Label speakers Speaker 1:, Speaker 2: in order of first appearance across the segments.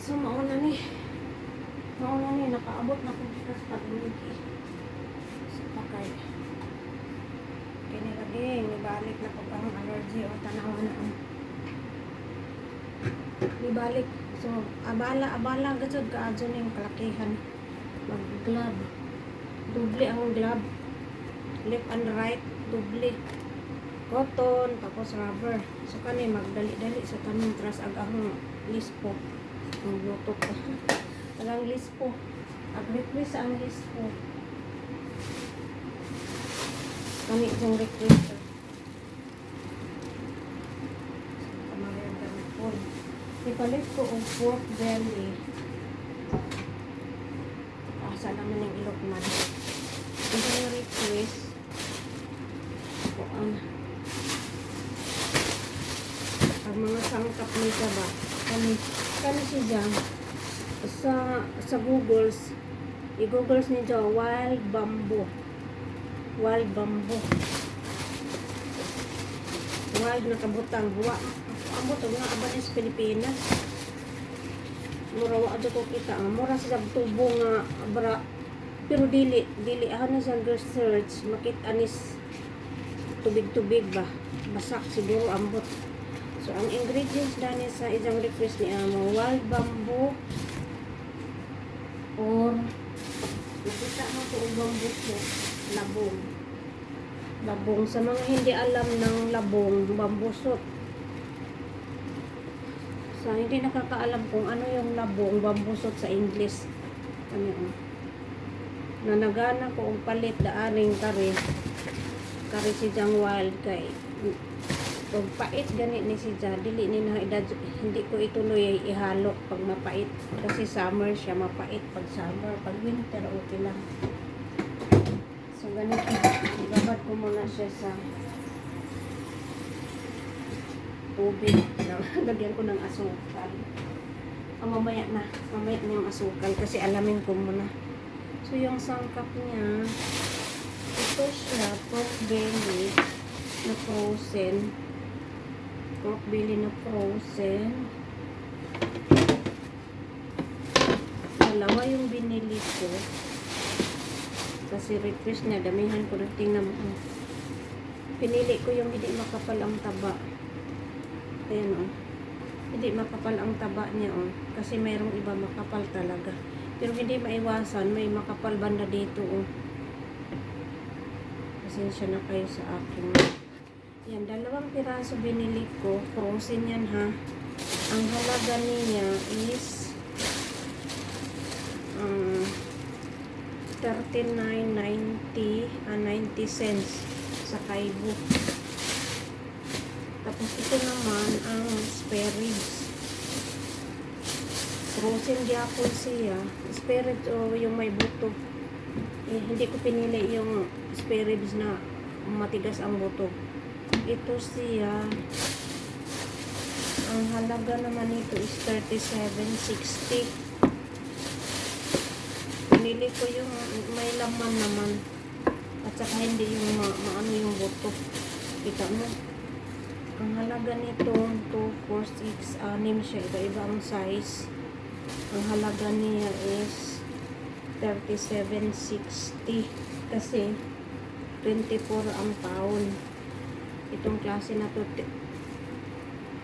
Speaker 1: So, mauna ni. Nakaabot na kung kita sa pag-uwi. So, pakay. Kinilagay, nibalik na pag ang allergy o tanawa na ang nibalik. So, abala, gasod ka adyo na yung kalakihan. Mag-glove. Doble ang glove. Left and right, doble. Cotton, tapos rubber. So, kani magdali-dali sa tanong tras agahong lispo. Ang bluetooth ka. Tagang lispo. Ag-request ang lispo. Kani siyang request. Kamarin kami po. Ipalit ko ang pork belly. Asa naman yung ilok man. Ito yung request. Kuan. Ang mga sangkap nito ba? Kani siya sa Googles. I-Googles niyo wild bamboo. Wild na kabutang buwa. Ang butog nga kaban sa Pilipinas. Mura wa ato ko kita. Mura sa tubo nga abra. Pero dili aha na siyang research. Makit anis tubig-tubig ba. Basak siguro ambot. So ang ingredients dani sa isang request ni amo wild bamboo or nakita mo ito ang bamboo po. Labong. Sa mga hindi alam ng labong, bambusot. Sa hindi nakakaalam kung ano yung labong, bambusot sa English. Ano nanagana ko ang palit daaning kari si Jang Wild kay pag pait gani ni si Ja, dili ni na hindi ko ituloy ihalo pag mapait. Kasi summer siya mapait pag summer. Pag winter, okay lang. So, ganito. Ibabad ko muna siya sa tubig. Lagyan ko ng asukal. Mamaya na yung asukal kasi alamin ko muna. So, yung sangkap niya, ito siya, pork belly na frozen. Pork belly na frozen. Dalawa yung binili ko. Kasi request na, damihan ko na tingnan mo. Pinili ko yung hindi makapal ang taba. Ayan o. Hindi makapal ang taba niya o. Kasi mayroong iba makapal talaga. Pero hindi maiwasan, may makapal banda dito o. Pasensya na kayo sa akin. Yan, 2 piraso binili ko. Frozen yan ha. Ang halaga niya is 39.90 cents sa Kaibo. Tapos ito naman ang spare ribs. Frozen gyapon siya. Spare ribs o yung may buto. Hindi ko pinili yung spare ribs na matigas ang buto. Ito siya. Ang halaga naman nito is 37.60. Pinili ko yung may laman naman. At saka hindi yung maano yung buto. Kita mo. Ang halaga nito 2, 4, 6, 6 siya. Iba-iba ang size. Ang halaga niya is 37.60 kasi 24 ang pound. Itong klase na to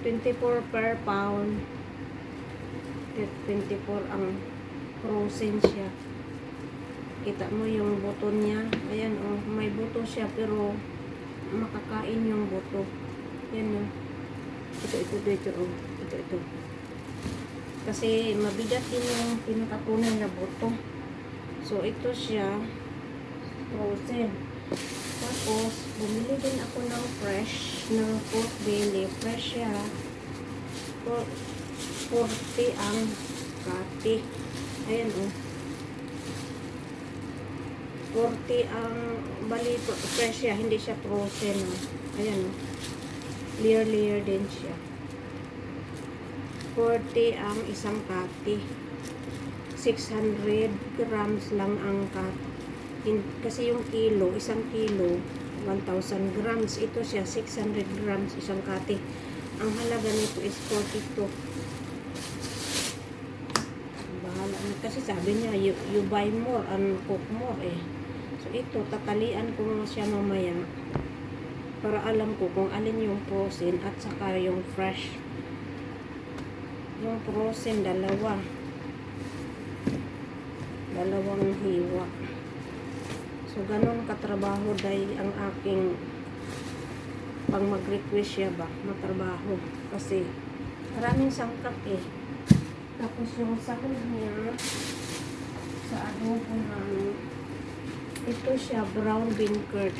Speaker 1: 24 per pound. 24 ang frozen siya. Kita mo yung buto niya. Ayan oh, may buto siya pero makakain yung buto. Yan oh. Ito oh. Ito. Kasi mabigat din yung pinakatunan na buto. So ito siya frozen. Tapos bumili din ako ng fresh na pork belly. Fresh siya. 40 ang kati. Ayan oh. 40 ang bali fresh siya, hindi siya frozen oh. Ayan oh. Layer din siya. 40 ang isang kati. 600 grams lang ang kati. Kasi yung kilo, isang kilo 1,000 grams. Ito siya 600 grams isang kati. Ang halaga nito is 42. Kasi sabi niya, you buy more and cook more eh. So ito, tatalian ko nga siya mamaya para alam ko kung alin yung frozen at saka yung fresh. Yung frozen, dalawang hiwa. So ganun katrabaho dahil ang aking pang mag-request siya ba, matrabaho. Kasi maraming sangkap eh. Tapos yung sahog niya sa adobo namin, ito siya, brown bean curd.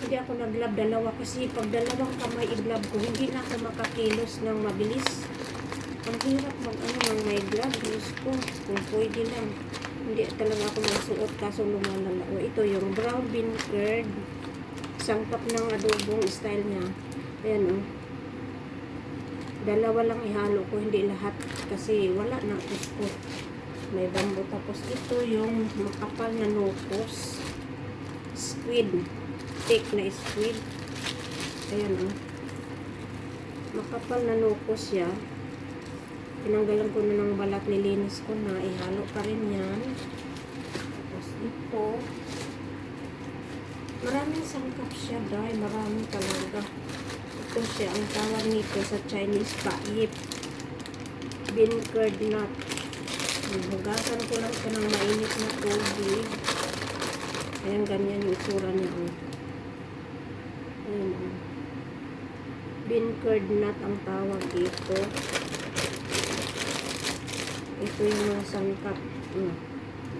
Speaker 1: Hindi ako nag-lab dalawa kasi pag dalawang kamay i-glab ko, hindi na ako makakilos ng mabilis. Ang hirap ng may glab. Diyos ko, kung pwede lang. Hindi talaga ako magsuot kaso lumalala. O ito yung brown bean curd. Sangkap ng adobong style niya. Ayan o. Dalawa lang ihalo ko, hindi lahat. Kasi wala na gusto. May bamboo. Tapos ito yung makapal na nopos. Squid. Thick na squid. Ayan o. Makapal na nopos siya. Tinanggalan ko na ng balat, nilinis ko na. Ihalo pa rin yan. Tapos ito. Maraming sangkap siya dahil marami talaga. Ito siya, ang tawag nito sa Chinese paip. Bean curd nut. Hugasan ko lang siya ng mainit na tubig. Ayan, ganyan yung itsura niya. Ayan. Bean curd nut ang tawag dito. Ito yung mga sangkap.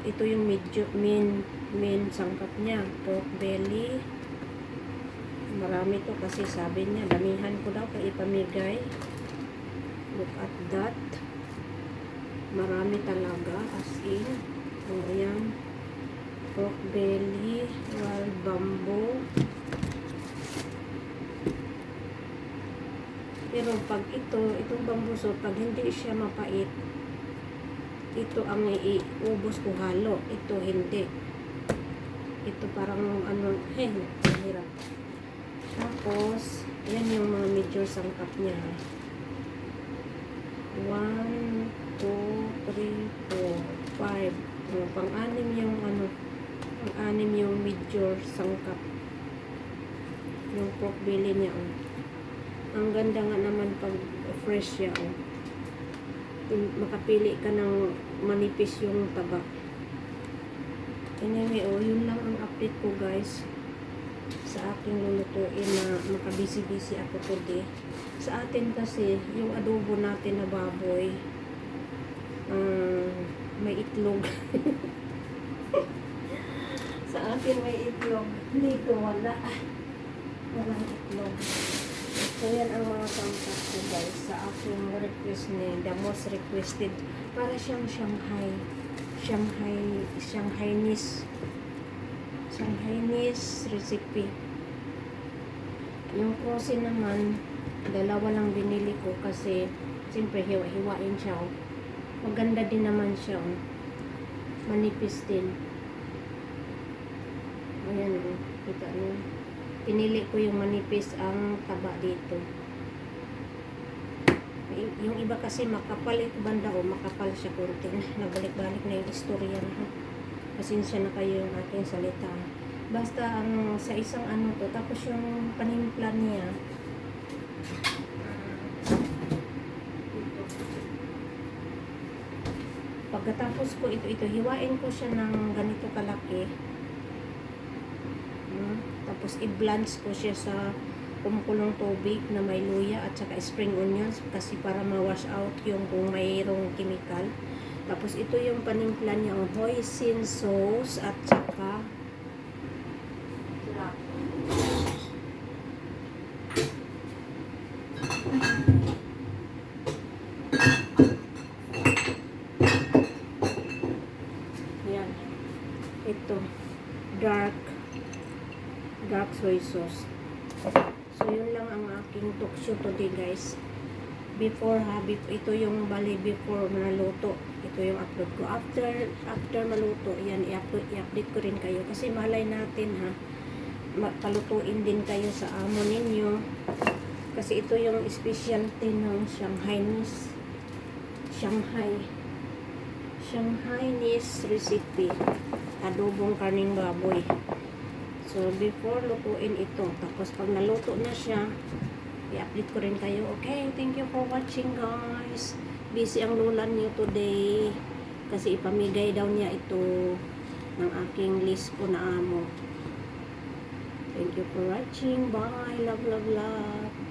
Speaker 1: Ito yung main sangkap niya. Pork belly. Marami to kasi sabi niya, damihan ko daw kay ipamigay. Look at that. Marami talaga as in. Ayan. Pork belly. Wild bamboo. Pero pag itong bambuso, pag hindi siya mapait, ito ang iubos ko halo. Ito hindi. Ito parang hirap. Tapos, yan yung mga major sangkap niya. 1, 2, 3, 4, 5. Pang-anim yung major sangkap. Yung pork belly niya. Ang ganda nga naman pag fresh siya. Makapili ka ng manipis yung taba. Anyway, yun lang ang update ko guys sa aking lulutuin na makabisi-bisi ako today. Sa atin kasi yung adobo natin na baboy, may itlog. Sa atin may itlog, dito wala. Walang itlog. So yan ang mga sangkap ko guys sa aking request ni the most requested. Para siyang Shanghainese recipe. Yung frozen naman, dalawa lang binili ko kasi siyempre hiwa-hiwain siya. Maganda din naman siya. Manipis din. Ayan kita niyo. Pinili ko yung manipis ang taba dito. Yung iba kasi makapal ito banda makapal siya konti. Nabalik-balik na yung istorya na. Pasensya na kayo yung aking salita. Basta sa isang to, tapos yung panimpla niya. Pagkatapos ko ito, hiwain ko siya ng ganito kalaki. Tapos i-blanch ko siya sa kumukulong tubig na may luya at saka spring onions kasi para ma-wash out yung kung mayroong chemical. Tapos ito yung panimpla niya, hoisin sauce at saka yan. Ito dark soy sauce. So yun lang ang aking talk show today guys. Ito yung before naluto. Ito yung upload ko. After maluto, yan i-update ko rin kayo. Kasi malay natin palutuin din kayo sa amo ninyo. Kasi ito yung specialty ng Shanghainese recipe. Adobong karning baboy. So, before lutuin ito, tapos pag naluto na siya, i-update ko rin kayo. Okay, thank you for watching guys. Busy ang lola niyo today. Kasi ipamigay daw niya ito ng aking list po na amo. Thank you for watching. Bye. Love, love, love.